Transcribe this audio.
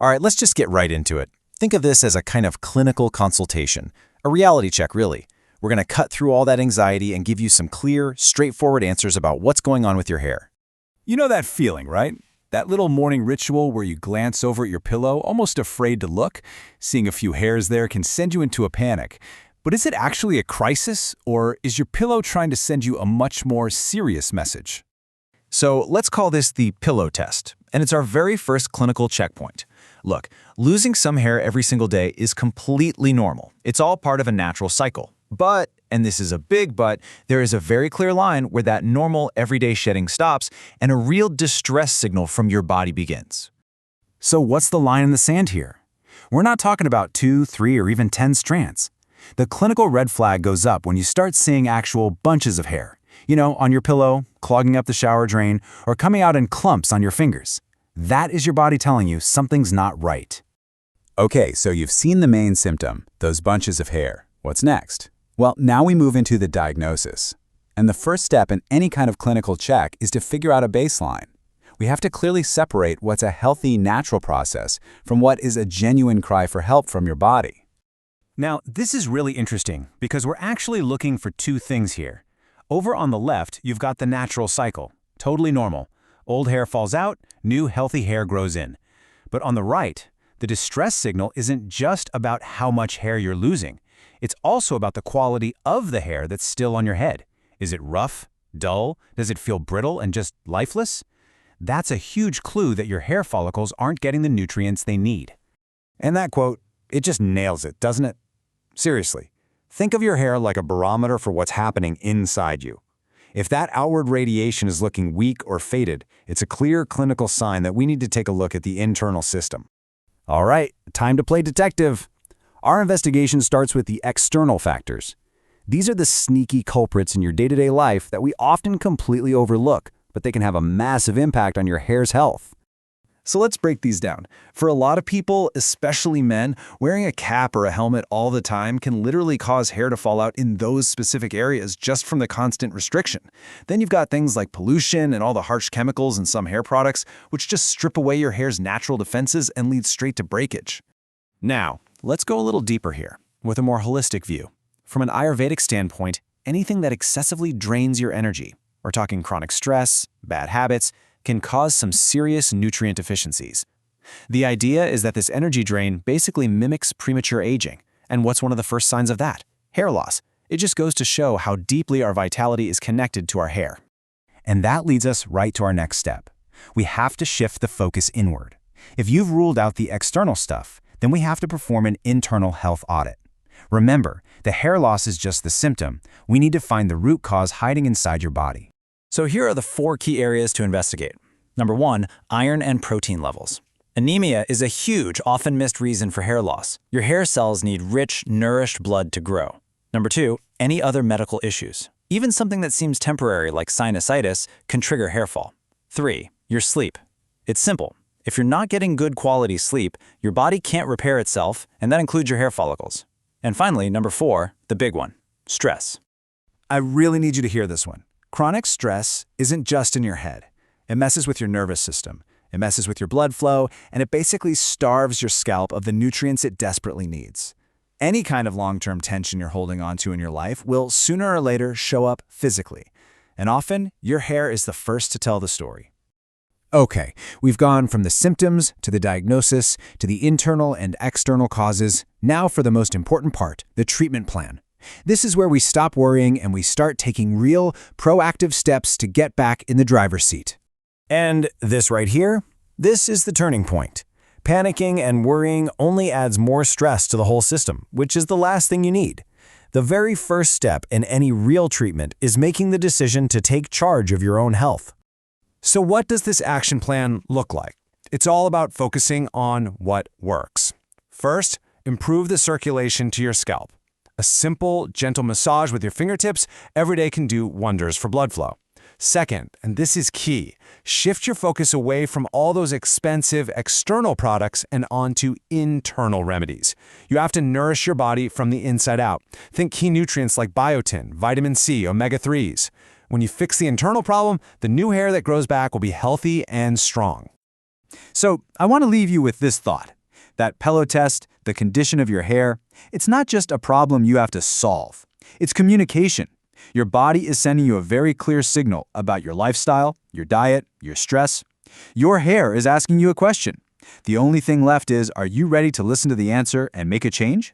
All right, let's just get right into it. Think of this as a kind of clinical consultation, a reality check, really. We're going to cut through all that anxiety and give you some clear, straightforward answers about what's going on with your hair. You know that feeling, right? That little morning ritual where you glance over at your pillow, almost afraid to look. Seeing a few hairs there can send you into a panic. But is it actually a crisis, or is your pillow trying to send you a much more serious message? So let's call this the pillow test, and it's our very first clinical checkpoint. Look, losing some hair every single day is completely normal. It's all part of a natural cycle. But, and this is a big but, there is a very clear line where that normal everyday shedding stops and a real distress signal from your body begins. So what's the line in the sand here? We're not talking about 2, 3, or even 10 strands. The clinical red flag goes up when you start seeing actual bunches of hair. You know, on your pillow, clogging up the shower drain, or coming out in clumps on your fingers. That is your body telling you something's not right. Okay, so you've seen the main symptom, those bunches of hair. What's next? Well, now we move into the diagnosis. And the first step in any kind of clinical check is to figure out a baseline. We have to clearly separate what's a healthy, natural process from what is a genuine cry for help from your body. Now, this is really interesting because we're actually looking for two things here. Over on the left, you've got the natural cycle, totally normal. Old hair falls out, new healthy hair grows in. But on the right, the distress signal isn't just about how much hair you're losing. It's also about the quality of the hair that's still on your head. Is it rough, dull? Does it feel brittle and just lifeless? That's a huge clue that your hair follicles aren't getting the nutrients they need. And that quote, it just nails it, doesn't it? Seriously, think of your hair like a barometer for what's happening inside you. If that outward radiation is looking weak or faded, it's a clear clinical sign that we need to take a look at the internal system. All right, time to play detective. Our investigation starts with the external factors. These are the sneaky culprits in your day-to-day life that we often completely overlook, but they can have a massive impact on your hair's health. So let's break these down. For a lot of people, especially men, wearing a cap or a helmet all the time can literally cause hair to fall out in those specific areas just from the constant restriction. Then you've got things like pollution and all the harsh chemicals in some hair products, which just strip away your hair's natural defenses and lead straight to breakage. Now, let's go a little deeper here, with a more holistic view. From an Ayurvedic standpoint, anything that excessively drains your energy, we're talking chronic stress, bad habits, can cause some serious nutrient deficiencies. The idea is that this energy drain basically mimics premature aging. And what's one of the first signs of that? Hair loss. It just goes to show how deeply our vitality is connected to our hair. And that leads us right to our next step. We have to shift the focus inward. If you've ruled out the external stuff, then we have to perform an internal health audit. Remember, the hair loss is just the symptom. We need to find the root cause hiding inside your body. So here are the 4 key areas to investigate. Number 1, iron and protein levels. Anemia is a huge, often missed reason for hair loss. Your hair cells need rich, nourished blood to grow. Number 2, any other medical issues. Even something that seems temporary like sinusitis can trigger hair fall. 3, your sleep. It's simple. If you're not getting good quality sleep, your body can't repair itself, and that includes your hair follicles. And finally, number 4, the big one, stress. I really need you to hear this one. Chronic stress isn't just in your head. It messes with your nervous system. It messes with your blood flow, and it basically starves your scalp of the nutrients it desperately needs. Any kind of long-term tension you're holding on to in your life will sooner or later show up physically. And often, your hair is the first to tell the story. Okay, we've gone from the symptoms to the diagnosis to the internal and external causes. Now for the most important part, the treatment plan. This is where we stop worrying and we start taking real, proactive steps to get back in the driver's seat. And this right here, this is the turning point. Panicking and worrying only adds more stress to the whole system, which is the last thing you need. The very first step in any real treatment is making the decision to take charge of your own health. So what does this action plan look like? It's all about focusing on what works. First, improve the circulation to your scalp. A simple, gentle massage with your fingertips every day can do wonders for blood flow. Second, and this is key, shift your focus away from all those expensive external products and onto internal remedies. You have to nourish your body from the inside out. Think key nutrients like biotin, vitamin C, omega-3s. When you fix the internal problem, the new hair that grows back will be healthy and strong. So I want to leave you with this thought. That pillow test, the condition of your hair, it's not just a problem you have to solve. It's communication. Your body is sending you a very clear signal about your lifestyle, your diet, your stress. Your hair is asking you a question. The only thing left is, are you ready to listen to the answer and make a change?